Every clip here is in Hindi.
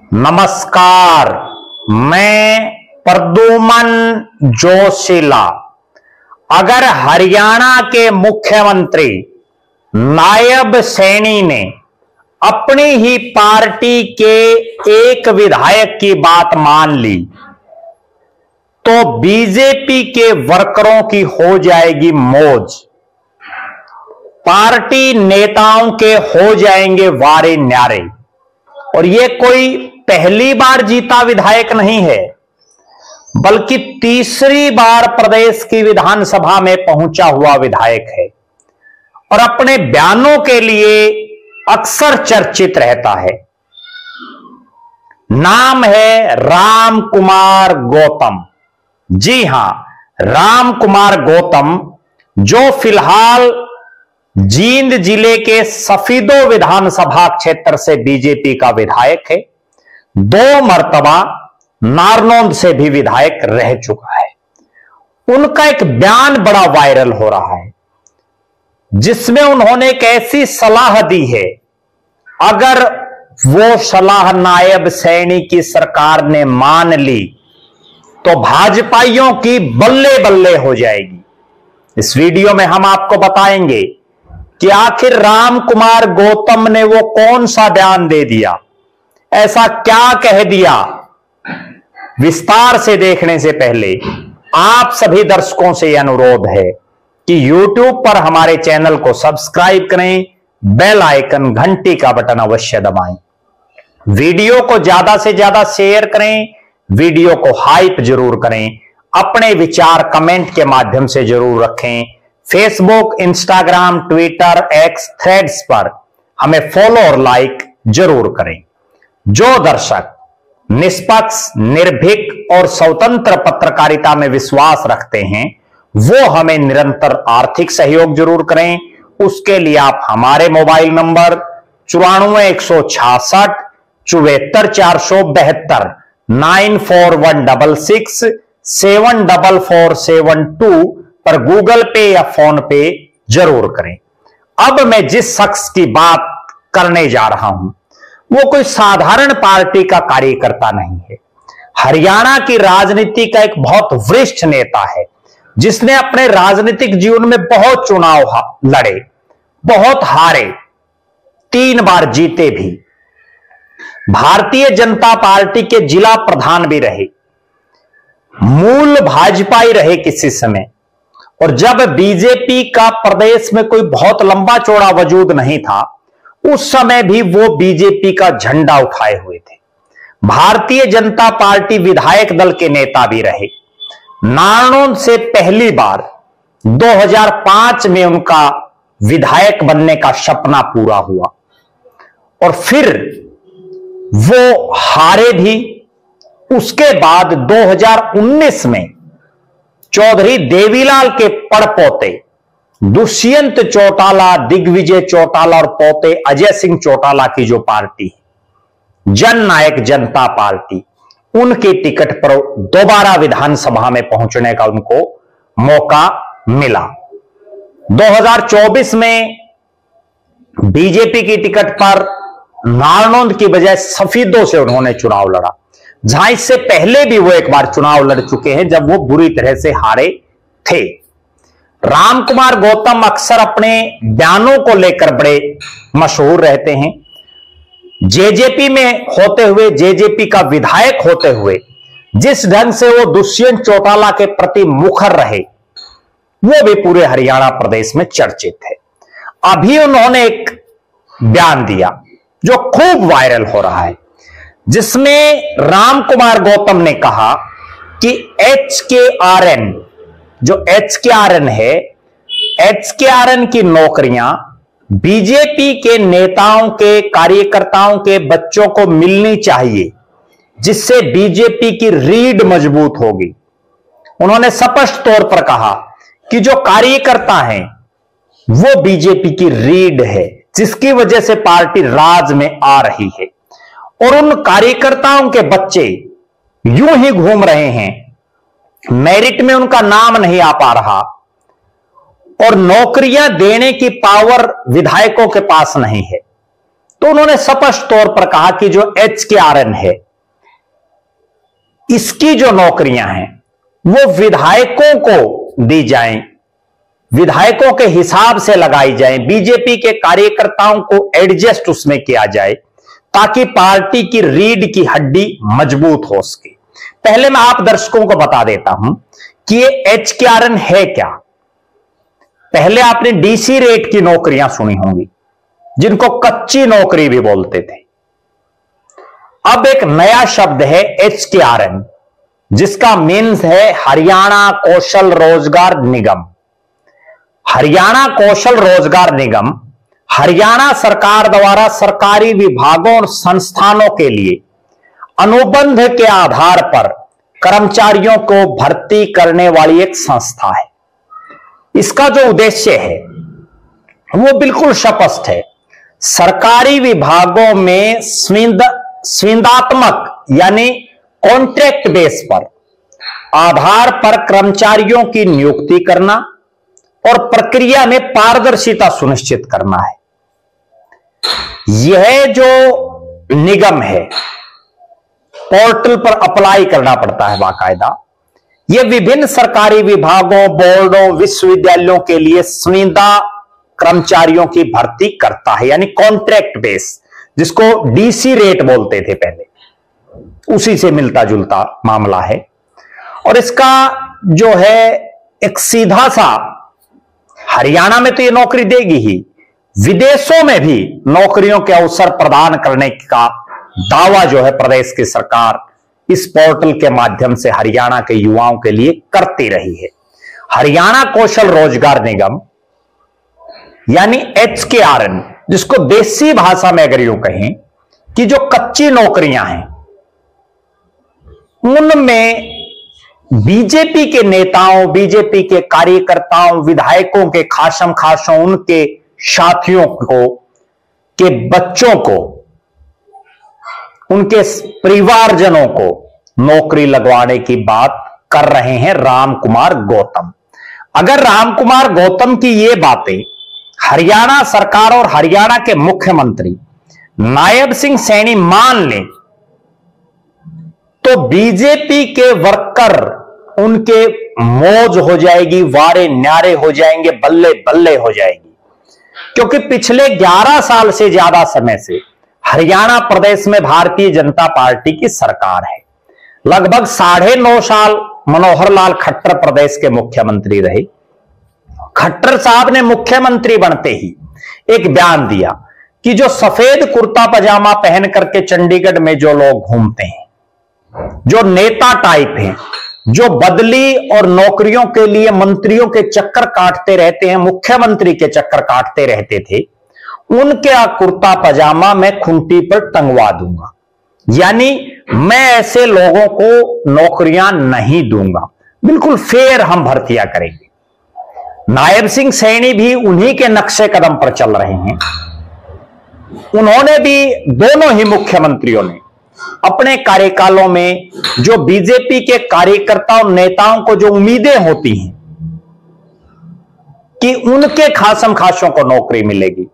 नमस्कार, मैं प्रद्युमन जोशीला। अगर हरियाणा के मुख्यमंत्री नायब सैनी ने अपनी ही पार्टी के एक विधायक की बात मान ली तो बीजेपी के वर्करों की हो जाएगी मौज। पार्टी नेताओं के हो जाएंगे वारे न्यारे। और यह कोई पहली बार जीता विधायक नहीं है, बल्कि तीसरी बार प्रदेश की विधानसभा में पहुंचा हुआ विधायक है और अपने बयानों के लिए अक्सर चर्चित रहता है। नाम है राम कुमार गौतम। जी हां, राम कुमार गौतम, जो फिलहाल जींद जिले के सफीदो विधानसभा क्षेत्र से बीजेपी का विधायक है। 2 मर्तबा नारनौंद से भी विधायक रह चुका है। उनका एक बयान बड़ा वायरल हो रहा है, जिसमें उन्होंने एक ऐसी सलाह दी है, अगर वो सलाह नायब सैनी की सरकार ने मान ली तो भाजपाइयों की बल्ले बल्ले हो जाएगी। इस वीडियो में हम आपको बताएंगे कि आखिर राम कुमार गौतम ने वो कौन सा बयान दे दिया, ऐसा क्या कह दिया। विस्तार से देखने से पहले आप सभी दर्शकों से यह अनुरोध है कि YouTube पर हमारे चैनल को सब्सक्राइब करें, बेल आइकन घंटी का बटन अवश्य दबाएं, वीडियो को ज्यादा से ज्यादा शेयर करें, वीडियो को हाइप जरूर करें, अपने विचार कमेंट के माध्यम से जरूर रखें। Facebook, Instagram, Twitter, x, threads पर हमें फॉलो और लाइक जरूर करें। जो दर्शक निष्पक्ष, निर्भीक और स्वतंत्र पत्रकारिता में विश्वास रखते हैं, वो हमें निरंतर आर्थिक सहयोग जरूर करें। उसके लिए आप हमारे मोबाइल नंबर 94 166 74 472 94166 74472 पर गूगल पे या फोन पे जरूर करें। अब मैं जिस शख्स की बात करने जा रहा हूं, वो कोई साधारण पार्टी का कार्यकर्ता नहीं है। हरियाणा की राजनीति का एक बहुत वरिष्ठ नेता है, जिसने अपने राजनीतिक जीवन में बहुत चुनाव लड़े, बहुत हारे, 3 बार जीते भी। भारतीय जनता पार्टी के जिला प्रधान भी रहे, मूल भाजपाई रहे किसी समय। और जब बीजेपी का प्रदेश में कोई बहुत लंबा चौड़ा वजूद नहीं था, उस समय भी वो बीजेपी का झंडा उठाए हुए थे। भारतीय जनता पार्टी विधायक दल के नेता भी रहे। नारनौंद से पहली बार 2005 में उनका विधायक बनने का सपना पूरा हुआ और फिर वो हारे भी। उसके बाद 2019 में चौधरी देवीलाल के पड़पोते दुष्यंत चौटाला, दिग्विजय चौटाला और पोते अजय सिंह चौटाला की जो पार्टी है, जन नायक जनता पार्टी, उनकी टिकट पर दोबारा विधानसभा में पहुंचने का उनको मौका मिला। 2024 में बीजेपी की टिकट पर नारनौंद की बजाय सफीदों से उन्होंने चुनाव लड़ा, जहां इससे पहले भी वो एक बार चुनाव लड़ चुके हैं, जब वो बुरी तरह से हारे थे। राम कुमार गौतम अक्सर अपने बयानों को लेकर बड़े मशहूर रहते हैं। जेजेपी में होते हुए, जेजेपी का विधायक होते हुए, जिस ढंग से वो दुष्यंत चौटाला के प्रति मुखर रहे, वो भी पूरे हरियाणा प्रदेश में चर्चित है। अभी उन्होंने एक बयान दिया जो खूब वायरल हो रहा है, जिसमें राम कुमार गौतम ने कहा कि HKRN, जो HKRN है, HKRN की नौकरियां बीजेपी के नेताओं के, कार्यकर्ताओं के बच्चों को मिलनी चाहिए, जिससे बीजेपी की रीढ़ मजबूत होगी। उन्होंने स्पष्ट तौर पर कहा कि जो कार्यकर्ता हैं वो बीजेपी की रीढ़ है, जिसकी वजह से पार्टी राज में आ रही है। और उन कार्यकर्ताओं के बच्चे यूं ही घूम रहे हैं, मेरिट में उनका नाम नहीं आ पा रहा और नौकरियां देने की पावर विधायकों के पास नहीं है। तो उन्होंने स्पष्ट तौर पर कहा कि जो HKRN है, इसकी जो नौकरियां हैं वो विधायकों को दी जाएं, विधायकों के हिसाब से लगाई जाएं, बीजेपी के कार्यकर्ताओं को एडजस्ट उसमें किया जाए ताकि पार्टी की रीढ़ की हड्डी मजबूत हो सके। पहले मैं आप दर्शकों को बता देता हूं कि ये HKRN है क्या। पहले आपने DC रेट की नौकरियां सुनी होंगी, जिनको कच्ची नौकरी भी बोलते थे। अब एक नया शब्द है HKRN, जिसका मीन्स है हरियाणा कौशल रोजगार निगम। हरियाणा कौशल रोजगार निगम हरियाणा सरकार द्वारा सरकारी विभागों और संस्थानों के लिए अनुबंध के आधार पर कर्मचारियों को भर्ती करने वाली एक संस्था है। इसका जो उद्देश्य है वो बिल्कुल स्पष्ट है। सरकारी विभागों में संविदात्मक यानी कॉन्ट्रैक्ट बेस पर आधार पर कर्मचारियों की नियुक्ति करना और प्रक्रिया में पारदर्शिता सुनिश्चित करना है। यह जो निगम है, पोर्टल पर अप्लाई करना पड़ता है बाकायदा। यह विभिन्न सरकारी विभागों, बोर्डों, विश्वविद्यालयों के लिए संविदा कर्मचारियों की भर्ती करता है, यानी कॉन्ट्रैक्ट बेस, जिसको DC रेट बोलते थे पहले, उसी से मिलता जुलता मामला है। और इसका जो है एक सीधा सा, हरियाणा में तो ये नौकरी देगी ही, विदेशों में भी नौकरियों के अवसर प्रदान करने का दावा जो है प्रदेश की सरकार इस पोर्टल के माध्यम से हरियाणा के युवाओं के लिए करती रही है। हरियाणा कौशल रोजगार निगम यानी HKRN, जिसको देसी भाषा में अगर यूं कहें कि जो कच्ची नौकरियां हैं, उनमें बीजेपी के नेताओं, बीजेपी के कार्यकर्ताओं, विधायकों के खासम खासों, उनके साथियों को, के बच्चों को, उनके परिवारजनों को नौकरी लगवाने की बात कर रहे हैं रामकुमार गौतम। अगर रामकुमार गौतम की ये बातें हरियाणा सरकार और हरियाणा के मुख्यमंत्री नायब सिंह सैनी मान लें, तो बीजेपी के वर्कर उनके मौज हो जाएगी, वारे न्यारे हो जाएंगे, बल्ले बल्ले हो जाएगी। क्योंकि पिछले 11 साल से ज्यादा समय से हरियाणा प्रदेश में भारतीय जनता पार्टी की सरकार है। लगभग 9.5 साल मनोहर लाल खट्टर प्रदेश के मुख्यमंत्री रहे। खट्टर साहब ने मुख्यमंत्री बनते ही एक बयान दिया कि जो सफेद कुर्ता पजामा पहन करके चंडीगढ़ में जो लोग घूमते हैं, जो नेता टाइप हैं, जो बदली और नौकरियों के लिए मंत्रियों के चक्कर काटते रहते हैं, मुख्यमंत्री के चक्कर काटते रहते थे, उनके कुर्ता पजामा मैं खूंटी पर टंगवा दूंगा। यानी मैं ऐसे लोगों को नौकरियां नहीं दूंगा, बिल्कुल फेयर हम भर्तियां करेंगे। नायब सिंह सैनी भी उन्हीं के नक्शे कदम पर चल रहे हैं। उन्होंने भी, दोनों ही मुख्यमंत्रियों ने अपने कार्यकालों में जो बीजेपी के कार्यकर्ताओं, नेताओं को जो उम्मीदें होती हैं कि उनके खासम खासों को नौकरी मिलेगी,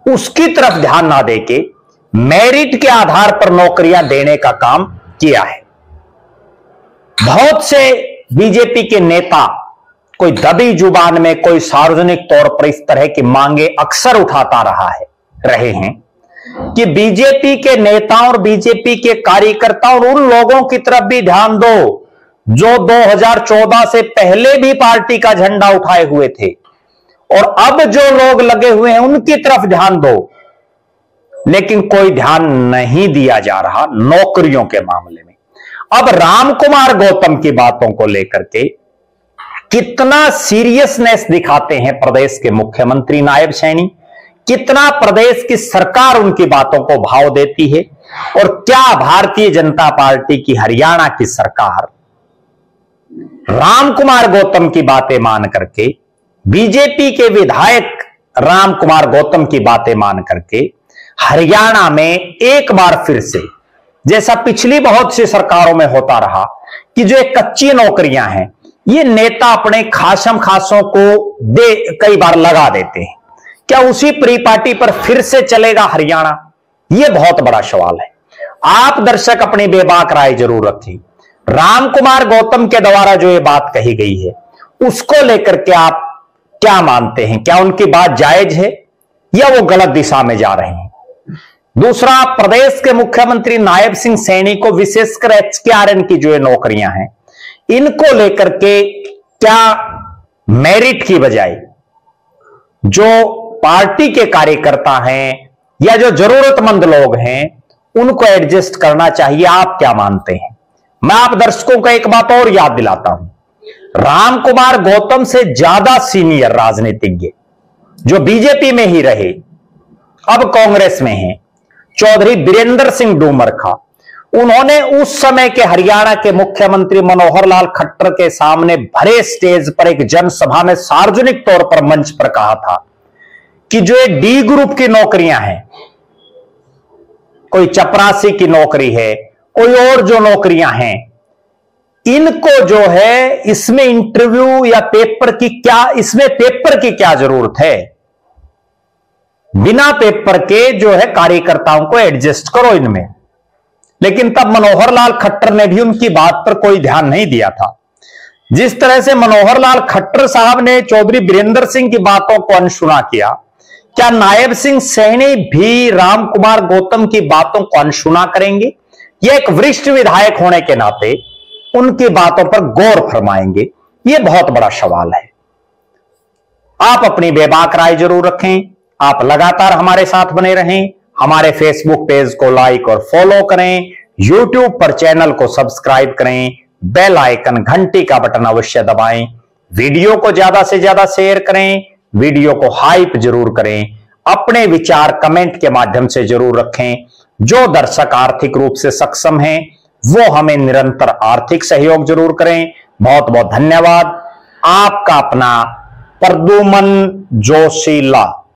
उसकी तरफ ध्यान ना देके मेरिट के आधार पर नौकरियां देने का काम किया है। बहुत से बीजेपी के नेता कोई दबी जुबान में, कोई सार्वजनिक तौर पर इस तरह की मांगे अक्सर उठाता रहे हैं कि बीजेपी के नेताओं और बीजेपी के कार्यकर्ताओं और उन लोगों की तरफ भी ध्यान दो जो 2014 से पहले भी पार्टी का झंडा उठाए हुए थे, और अब जो लोग लगे हुए हैं उनकी तरफ ध्यान दो। लेकिन कोई ध्यान नहीं दिया जा रहा नौकरियों के मामले में। अब रामकुमार गौतम की बातों को लेकर के कितना सीरियसनेस दिखाते हैं प्रदेश के मुख्यमंत्री नायब सैनी, कितना प्रदेश की सरकार उनकी बातों को भाव देती है, और क्या भारतीय जनता पार्टी की हरियाणा की सरकार रामकुमार गौतम की बातें मान करके, बीजेपी के विधायक रामकुमार गौतम की बातें मान करके हरियाणा में एक बार फिर से, जैसा पिछली बहुत सी सरकारों में होता रहा कि जो एक कच्ची नौकरियां हैं ये नेता अपने खासम खासों को कई बार लगा देते हैं, क्या उसी परिपाटी पर फिर से चलेगा हरियाणा? यह बहुत बड़ा सवाल है। आप दर्शक अपनी बेबाक राय जरूर रखें। राम कुमार गौतम के द्वारा जो ये बात कही गई है उसको लेकर के आप क्या मानते हैं? क्या उनकी बात जायज है या वो गलत दिशा में जा रहे हैं? दूसरा, प्रदेश के मुख्यमंत्री नायब सिंह सैनी को विशेषकर HKRN की जो ये नौकरियां हैं इनको लेकर के क्या मेरिट की बजाय जो पार्टी के कार्यकर्ता हैं या जो जरूरतमंद लोग हैं उनको एडजस्ट करना चाहिए? आप क्या मानते हैं? मैं आप दर्शकों को एक बात और याद दिलाता हूं। राम कुमार गौतम से ज्यादा सीनियर राजनीतिज्ञ जो बीजेपी में ही रहे अब कांग्रेस में हैं, चौधरी बीरेंद्र सिंह डूमरखा, उन्होंने उस समय के हरियाणा के मुख्यमंत्री मनोहर लाल खट्टर के सामने भरे स्टेज पर एक जनसभा में सार्वजनिक तौर पर मंच पर कहा था कि जो ये डी ग्रुप की नौकरियां हैं, कोई चपरासी की नौकरी है, कोई और जो नौकरियां हैं, इनको जो है इसमें इंटरव्यू या पेपर की क्या जरूरत है? बिना पेपर के जो है कार्यकर्ताओं को एडजस्ट करो इनमें। लेकिन तब मनोहर लाल खट्टर ने भी उनकी बात पर कोई ध्यान नहीं दिया था। जिस तरह से मनोहर लाल खट्टर साहब ने चौधरी बीरेंद्र सिंह की बातों को अनसुना किया, क्या नायब सिंह सैनी भी राम कुमार गौतम की बातों को अनसुना करेंगे? यह एक वरिष्ठ विधायक होने के नाते उनकी बातों पर गौर फरमाएंगे? यह बहुत बड़ा सवाल है। आप अपनी बेबाक राय जरूर रखें। आप लगातार हमारे साथ बने रहें। हमारे फेसबुक पेज को लाइक और फॉलो करें। यूट्यूब पर चैनल को सब्सक्राइब करें। बेल आइकन घंटी का बटन अवश्य दबाएं। वीडियो को ज्यादा से ज्यादा शेयर करें। वीडियो को हाइप जरूर करें। अपने विचार कमेंट के माध्यम से जरूर रखें। जो दर्शक आर्थिक रूप से सक्षम हैं वो हमें निरंतर आर्थिक सहयोग जरूर करें। बहुत बहुत धन्यवाद। आपका अपना प्रद्युमन जोशीला।